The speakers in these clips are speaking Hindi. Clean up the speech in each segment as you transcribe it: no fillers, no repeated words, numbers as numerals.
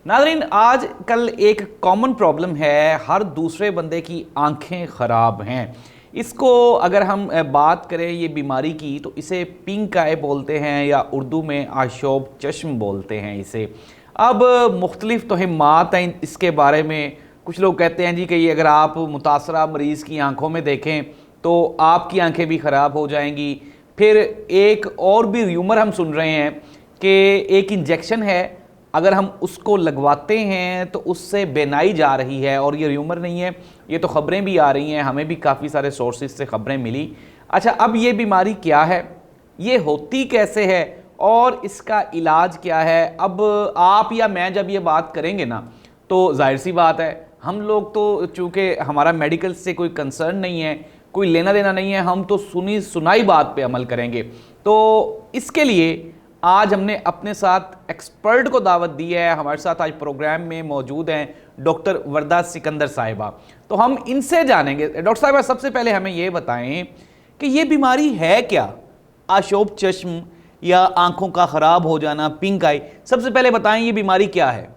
नाज़रीन, आज कल एक कॉमन प्रॉब्लम है, हर दूसरे बंदे की आंखें ख़राब हैं। इसको अगर हम बात करें ये बीमारी की, तो इसे पिंक आई बोलते हैं या उर्दू में आशोब चश्म बोलते हैं इसे। अब मुख्तलिफ तोहमात हैं इसके बारे में। कुछ लोग कहते हैं जी कि ये अगर आप मुतासरा मरीज़ की आंखों में देखें तो आपकी आंखें भी ख़राब हो जाएंगी। फिर एक और भी र्यूमर हम सुन रहे हैं कि एक इंजेक्शन है, अगर हम उसको लगवाते हैं तो उससे बेनाई जा रही है। और ये र्यूमर नहीं है, ये तो ख़बरें भी आ रही हैं, हमें भी काफ़ी सारे सोर्सेज से ख़बरें मिली। अच्छा, अब ये बीमारी क्या है, ये होती कैसे है और इसका इलाज क्या है? अब आप या मैं जब ये बात करेंगे ना, तो जाहिर सी बात है, हम लोग तो चूँकि हमारा मेडिकल से कोई कंसर्न नहीं है, कोई लेना देना नहीं है, हम तो सुनी सुनाई बात पे अमल करेंगे। तो इसके लिए आज हमने अपने साथ एक्सपर्ट को दावत दी है। हमारे साथ आज प्रोग्राम में मौजूद हैं डॉक्टर वरदा सिकंदर साहिबा। तो हम इनसे जानेंगे। डॉक्टर साहिबा, सबसे पहले हमें ये बताएं कि ये बीमारी है क्या, आशोब चश्म या आंखों का ख़राब हो जाना, पिंक आई। सबसे पहले बताएं ये बीमारी क्या है।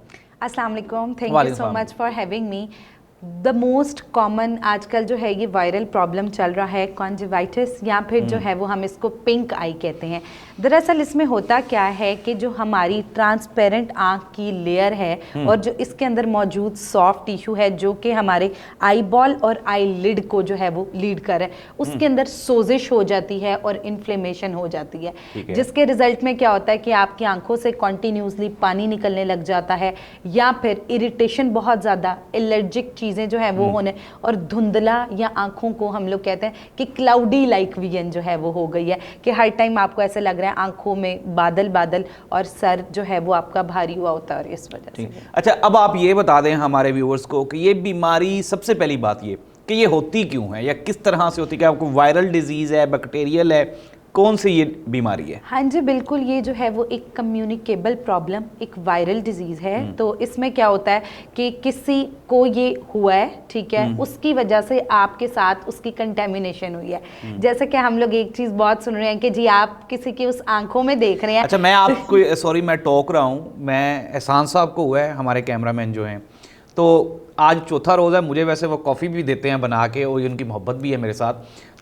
अस्सलाम वालेकुम, thank you so much for having me. The most common आजकल जो है ये वायरल प्रॉब्लम चल रहा है, कॉन्जक्टिवाइटिस, या फिर जो है वो हम इसको पिंक आई कहते हैं। दरअसल इसमें होता क्या है कि जो हमारी ट्रांसपेरेंट आँख की लेयर है और जो इसके अंदर मौजूद सॉफ्ट टिश्यू है जो कि हमारे आई बॉल और आई लिड को जो है वो लीड कर है, उसके अंदर सोजिश हो जाती है और इन्फ्लेमेशन हो जाती है, जिसके रिजल्ट में क्या होता है कि आपकी आंखों से कॉन्टीन्यूसली पानी निकलने लग जाता है, या फिर इरिटेशन, बहुत ज़्यादा एलर्जिक चीज़ें जो है वो होने, और धुंधला या आंखों को हम लोग कहते हैं कि क्लाउडी लाइक विजन जो है वो हो गई है, कि हर टाइम आपको ऐसे लग रहा है आंखों में बादल बादल और सर जो है वो आपका भारी हुआ होता है इस वजह से। अच्छा, अब आप ये बता दें हमारे व्यूअर्स को कि ये बीमारी, सबसे पहली बात ये कि ये होती क्यों है या किस तरह से होती है? क्या आपको वायरल डिजीज़ है, बैक्टीरियल है, कौन सी ये बीमारी है? हाँ जी बिल्कुल, ये जो है वो एक कम्युनिकेबल प्रॉब्लम, एक वायरल डिजीज़ है। तो इसमें क्या होता है कि किसी को ये हुआ है, ठीक है, उसकी वजह से आपके साथ उसकी कंटेमिनेशन हुई है। जैसे कि हम लोग एक चीज़ बहुत सुन रहे हैं कि जी आप किसी की उस आंखों में देख रहे हैं। अच्छा, मैं आपको सॉरी मैं टोक रहा हूँ, मैं एहसान साहब को हुआ है, हमारे कैमरामैन जो हैं, तो आज चौथा रोज़ है, मुझे वैसे वो कॉफ़ी भी देते हैं बना के और उनकी मोहब्बत भी है मेरे साथ,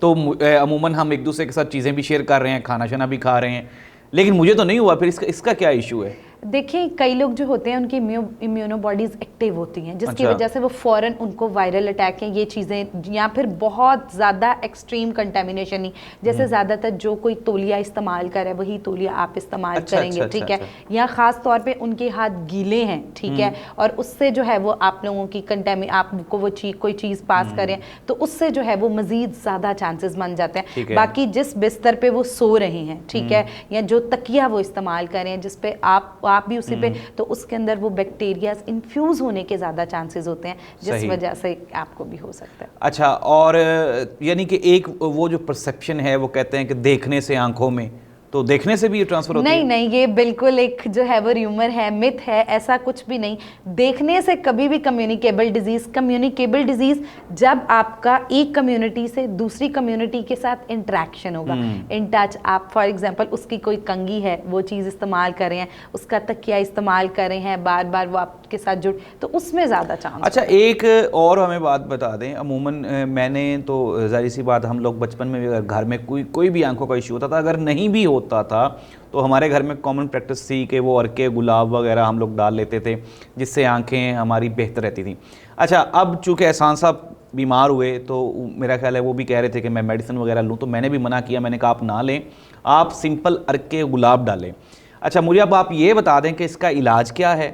तो अमूमन हम एक दूसरे के साथ चीज़ें भी शेयर कर रहे हैं, खाना शाना भी खा रहे हैं, लेकिन मुझे तो नहीं हुआ। फिर इसका क्या इशू है? देखिए, कई लोग जो होते हैं उनकी इम्यूनो बॉडीज एक्टिव होती हैं, जिसकी अच्छा। वजह से वो फ़ौरन उनको वायरल अटैक है ये चीज़ें, या फिर बहुत ज़्यादा एक्सट्रीम कंटेमिनेशन ही, जैसे ज़्यादातर जो कोई तौलिया इस्तेमाल करे वही तौलिया आप इस्तेमाल करेंगे, ठीक है, या ख़ास तौर पे उनके हाथ गीले हैं, ठीक है, और उससे जो है वो आप लोगों की आपको वो कोई चीज़ पास करें तो उससे जो है वो मज़ीद ज़्यादा चांसेस बन जाते हैं। बाकी जिस बिस्तर पे वो सो रहे हैं, ठीक है, या जो तकिया वो इस्तेमाल करें जिस पे आप भी उसी पे, तो उसके अंदर वो बैक्टीरिया इन्फ्यूज होने के ज़्यादा चांसेस होते हैं, जिस वजह से आपको भी हो सकता है। अच्छा, और यानी कि एक वो जो परसेप्शन है, वो कहते हैं कि देखने से आंखों में, तो देखने से भी ये ट्रांसफर होती है? नहीं, ये बिल्कुल एक जो है वो र्यूमर है, मिथ है, ऐसा कुछ भी नहीं। देखने से कभी भी कम्युनिकेबल डिजीज़ जब आपका एक कम्युनिटी से दूसरी कम्युनिटी के साथ इंटरेक्शन होगा, इन टच, आप फॉर एग्जांपल उसकी कोई कंघी है, वो चीज़ इस्तेमाल कर रहे हैं, उसका तकिया इस्तेमाल कर रहे हैं, बार बार वो आपके साथ जुड़, तो उसमें ज़्यादा चांस। अच्छा, एक और हमें बात बता दें, अमूमन मैंने तो जाहिर सी बात, हम लोग बचपन में भी घर में कोई भी आंखों का इशू होता था, अगर नहीं भी होता था तो हमारे घर में कॉमन प्रैक्टिस थी कि वो अरके गुलाब वगैरह हम लोग डाल लेते थे, जिससे आंखें हमारी बेहतर रहती थी। अच्छा, अब चूँकि एहसान साहब बीमार हुए तो मेरा ख्याल है वो भी कह रहे थे कि मैं मेडिसिन वगैरह लूँ, तो मैंने भी मना किया, मैंने कहा आप ना लें, आप सिंपल अरके गुलाब डालें। अच्छा, मुझे अब आप ये बता दें कि इसका इलाज क्या है?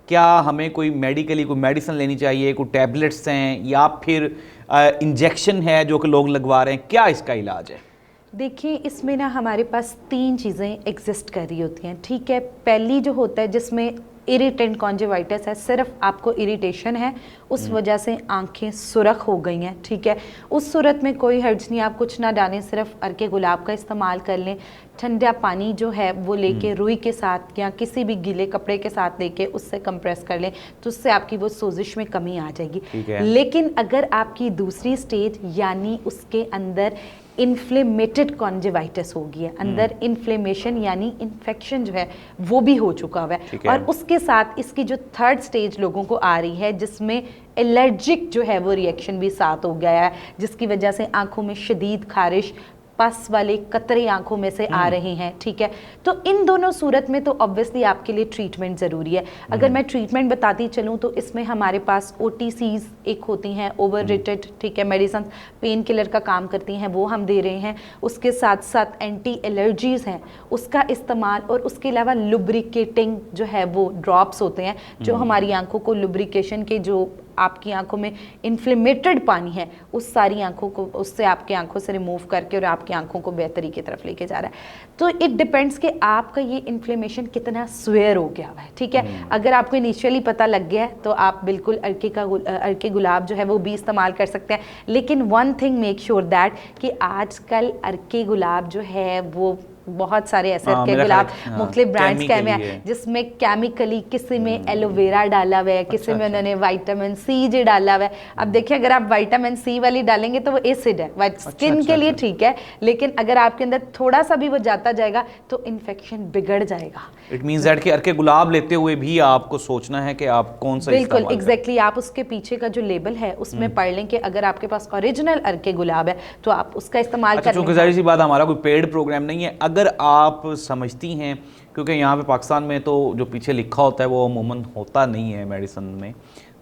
क्या हमें कोई मेडिकली कोई मेडिसिन लेनी चाहिए, कोई टैबलेट्स हैं, या फिर इंजेक्शन है जो कि लोग लगवा रहे हैं? क्या इसका इलाज है? देखिए, इसमें ना हमारे पास 3 चीज़ें एग्जिस्ट कर रही होती हैं, ठीक है। पहली जो होता है जिसमें इरिटेंट कॉन्जक्टिवाइटिस है, सिर्फ आपको इरिटेशन है, उस वजह से आंखें सुरख हो गई हैं, ठीक है, उस सूरत में कोई हर्ज नहीं, आप कुछ ना डालें, सिर्फ अरके गुलाब का इस्तेमाल कर लें। ठंडा पानी जो है वो लेके रुई के साथ या किसी भी गीले कपड़े के साथ लेके उससे कंप्रेस कर लें, तो उससे आपकी वो सोजिश में कमी आ जाएगी। लेकिन अगर आपकी दूसरी स्टेज यानी उसके अंदर इन्फ्लेमेटेड कॉन्जेवाइटिस हो गई है, अंदर इन्फ्लेमेशन यानी इन्फेक्शन जो है वो भी हो चुका हुआ है। और उसके साथ इसकी जो थर्ड स्टेज लोगों को आ रही है जिसमें एलर्जिक जो है वो रिएक्शन भी साथ हो गया है, जिसकी वजह से आंखों में शदीद खारिश, पस वाले कतरे आंखों में से आ रहे हैं, ठीक है। तो इन दोनों सूरत में तो ऑब्वियसली आपके लिए ट्रीटमेंट ज़रूरी है। अगर मैं ट्रीटमेंट बताती चलूँ तो इसमें हमारे पास OTCs एक होती हैं, ओवर रेटेड, ठीक है, मेडिसिन पेन किलर का काम करती हैं, वो हम दे रहे हैं। उसके साथ साथ एंटी एलर्जीज़ हैं उसका इस्तेमाल, और उसके अलावा लुब्रिकेटिंग जो है वो ड्रॉप्स होते हैं जो हमारी आंखों को लुब्रिकेशन के, जो आपकी आंखों में इन्फ्लेमेटेड पानी है उस सारी आंखों को, उससे आपकी आंखों से रिमूव करके और आपकी आंखों को बेहतरी की तरफ लेके जा रहा है। तो इट डिपेंड्स कि आपका ये इन्फ्लेमेशन कितना स्वेयर हो गया हुआ है, ठीक है। अगर आपको इनिशियली पता लग गया है तो आप बिल्कुल अर्के गुलाब जो है वो भी इस्तेमाल कर सकते हैं। लेकिन one thing make sure that कि आजकल अर्के गुलाब जो है वो बहुत सारे ऐसे अर्के गुलाब मुख्तलिफ ब्रांड्स के हैं जिसमें केमिकली, किसी में एलोवेरा डाला हुआ है, किसी में उन्होंने विटामिन सी जो डाला हुआ है। अब देखिए अगर आप विटामिन सी वाली डालेंगे तो वो एसिड है, स्किन के लिए ठीक है, लेकिन अगर आपके अंदर थोड़ा सा भी वो जाता जाएगा तो इन्फेक्शन बिगड़ जाएगा। इट मींस दैट कि अर्के गुलाब लेते हुए भी आपको सोचना है कि आप कौन सा बिल्कुल एग्जैक्टली आप उसके पीछे का जो लेबल है उसमें पढ़ लें कि अगर आपके पास ओरिजिनल अर्के गुलाब है तो आप उसका इस्तेमाल करें। चूंकि जाहिर सी बात हमारा कोई पेड प्रोग्राम नहीं है, अगर आप समझती हैं, क्योंकि यहाँ पे पाकिस्तान में तो जो पीछे लिखा होता है वो अमूमन होता नहीं है मेडिसिन में,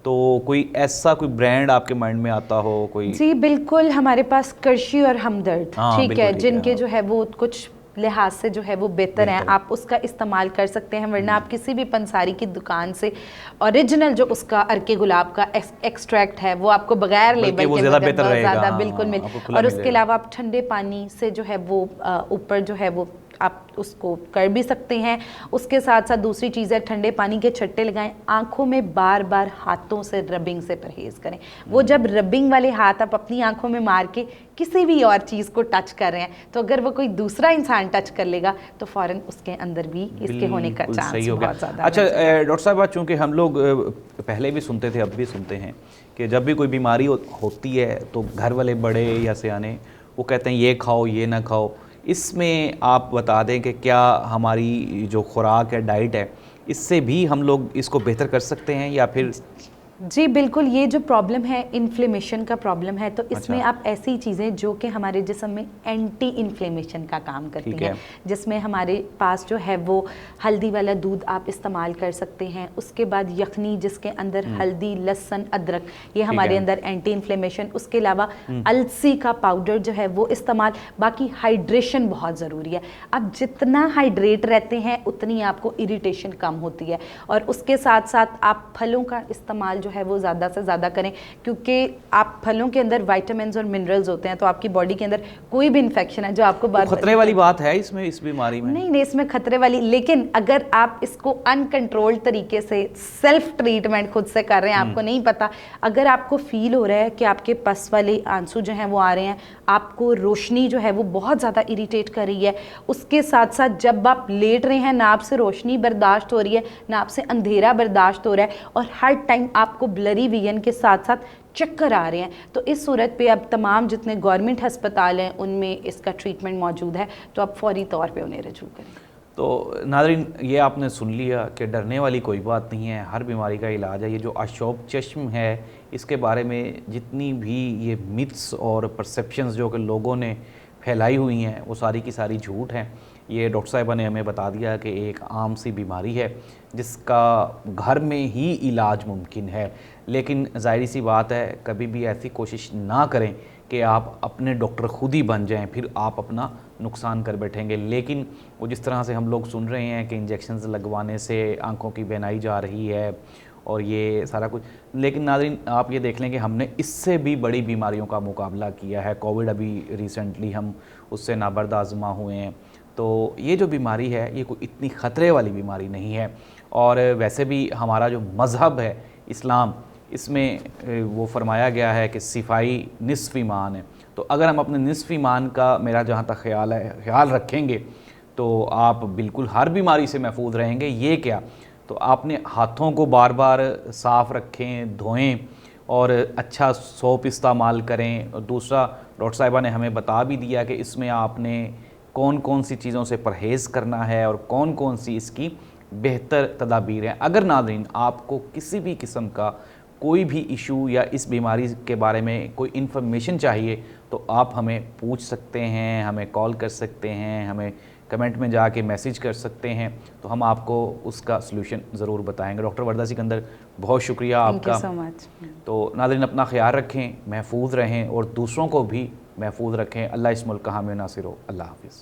तो कोई ऐसा कोई ब्रांड आपके माइंड में आता हो कोई? जी बिल्कुल, हमारे पास करशी और हमदर्द, ठीक है, जिनके जो है वो कुछ लिहाज से जो है वो बेहतर हैं, आप उसका इस्तेमाल कर सकते हैं। वरना आप किसी भी पंसारी की दुकान से ओरिजिनल जो उसका अर्के गुलाब का एक्सट्रैक्ट है वो आपको बगैर लेबल के ज़्यादा बिल्कुल मिल। और उसके अलावा आप ठंडे पानी से जो है वो ऊपर जो है वो आप उसको कर भी सकते हैं। उसके साथ साथ दूसरी चीज़ है, ठंडे पानी के छट्टे लगाएं, आंखों में बार बार हाथों से रबिंग से परहेज़ करें। वो जब रबिंग वाले हाथ आप अपनी आंखों में मार के किसी भी और चीज़ को टच कर रहे हैं तो अगर वो कोई दूसरा इंसान टच कर लेगा तो फ़ौरन उसके अंदर भी इसके होने का चांस बहुत ज़्यादा। अच्छा डॉक्टर साहब, चूँकि हम लोग पहले भी सुनते थे, अब भी सुनते हैं कि जब भी कोई बीमारी होती है तो घर वाले बड़े या सियाने वो कहते हैं ये खाओ ये ना खाओ। इसमें आप बता दें कि क्या हमारी जो खुराक है, डाइट है, इससे भी हम लोग इसको बेहतर कर सकते हैं या फिर? जी बिल्कुल, ये जो प्रॉब्लम है इन्फ्लेमेशन का प्रॉब्लम है तो इसमें आप ऐसी चीज़ें जो कि हमारे जिस्म में एंटी इन्फ्लेमेशन का काम करती हैं, जिसमें हमारे पास जो है वो हल्दी वाला दूध आप इस्तेमाल कर सकते हैं। उसके बाद यखनी जिसके अंदर हल्दी, लहसुन, अदरक, ये हमारे अंदर एंटी इन्फ्लेमेशन। उसके अलावा अलसी का पाउडर जो है वो इस्तेमाल। बाकी हाइड्रेशन बहुत ज़रूरी है, आप जितना हाइड्रेट रहते हैं उतनी आपको इरिटेशन कम होती है। और उसके साथ साथ आप फलों का इस्तेमाल है वो ज़्यादा से ज़्यादा करें, क्योंकि आप फलों के अंदर विटामिन्स और मिनरल्स होते हैं, तो आपकी बॉडी के अंदर कोई भी इन्फेक्शन है जो आपको खतरे वाली बात है इसमें, इस बीमारी में नहीं इसमें खतरे वाली, लेकिन अगर आप इसको अनकंट्रोल्ड तरीके से सेल्फ ट्रीटमेंट खुद से कर रहे हैं, आपको नहीं पता, अगर आपको फील हो रहा है कि आपके पस वाले आंसू जो हैं वो आ रहे हैं, आपको रोशनी जो है वो बहुत ज़्यादा इरिटेट कर रही है, उसके साथ साथ जब आप लेट रहे हैं ना आपसे रोशनी बर्दाश्त हो रही है ना आपसे अंधेरा बर्दाश्त हो रहा है, और हर टाइम आपको ब्लरी विजन के साथ साथ चक्कर आ रहे हैं, तो इस सूरत पे अब तमाम जितने गवर्नमेंट हस्पताल हैं उनमें इसका ट्रीटमेंट मौजूद है, तो आप फौरी तौर पे उन्हें रजू करें। तो नाज़रीन, ये आपने सुन लिया कि डरने वाली कोई बात नहीं है, हर बीमारी का इलाज है। ये जो आशोब चश्म है इसके बारे में जितनी भी ये मिथ्स और परसेप्शंस जो कि लोगों ने फैलाई हुई हैं वो सारी की सारी झूठ हैं। ये डॉक्टर साहिबा ने हमें बता दिया कि एक आम सी बीमारी है जिसका घर में ही इलाज मुमकिन है, लेकिन जाहिर सी बात है कभी भी ऐसी कोशिश ना करें कि आप अपने डॉक्टर खुद ही बन जाएं, फिर आप अपना नुकसान कर बैठेंगे। लेकिन वो जिस तरह से हम लोग सुन रहे हैं कि इंजेक्शन्स लगवाने से आंखों की बेनाई जा रही है और ये सारा कुछ, लेकिन नाज़रीन आप ये देख लें कि हमने इससे भी बड़ी बीमारियों का मुकाबला किया है। कोविड अभी रिसेंटली हम उससे नाबर्द आज़मा हुए हैं, तो ये जो बीमारी है ये कोई इतनी ख़तरे वाली बीमारी नहीं है। और वैसे भी हमारा जो मज़हब है इस्लाम, इसमें वो फरमाया गया है कि सिफाई निस्फ़ ईमान है, तो अगर हम अपने निस्फ़ ईमान का, मेरा जहाँ तक ख्याल है, ख्याल रखेंगे तो आप बिल्कुल हर बीमारी से महफूज रहेंगे। ये क्या, तो आपने हाथों को बार बार साफ़ रखें, धोएं और अच्छा सोप इस्तेमाल करें। और दूसरा, डॉक्टर साहिबा ने हमें बता भी दिया कि इसमें आपने कौन कौन सी चीज़ों से परहेज़ करना है और कौन कौन सी इसकी बेहतर तदाबीर हैं। अगर नाज़रीन आपको किसी भी किस्म का कोई भी इशू या इस बीमारी के बारे में कोई इन्फॉर्मेशन चाहिए तो आप हमें पूछ सकते हैं, हमें कॉल कर सकते हैं, हमें कमेंट में जाके मैसेज कर सकते हैं, तो हम आपको उसका सलूशन ज़रूर बताएंगे। डॉक्टर वर्दा सिकंदर, बहुत शुक्रिया आपका। Thank you so much. तो नाज़रीन अपना ख्याल रखें, महफूज रहें और दूसरों को भी महफूज रखें। अल्लाह इस मुल्क का हामी नासिर हो। अल्लाह हाफ़िज़।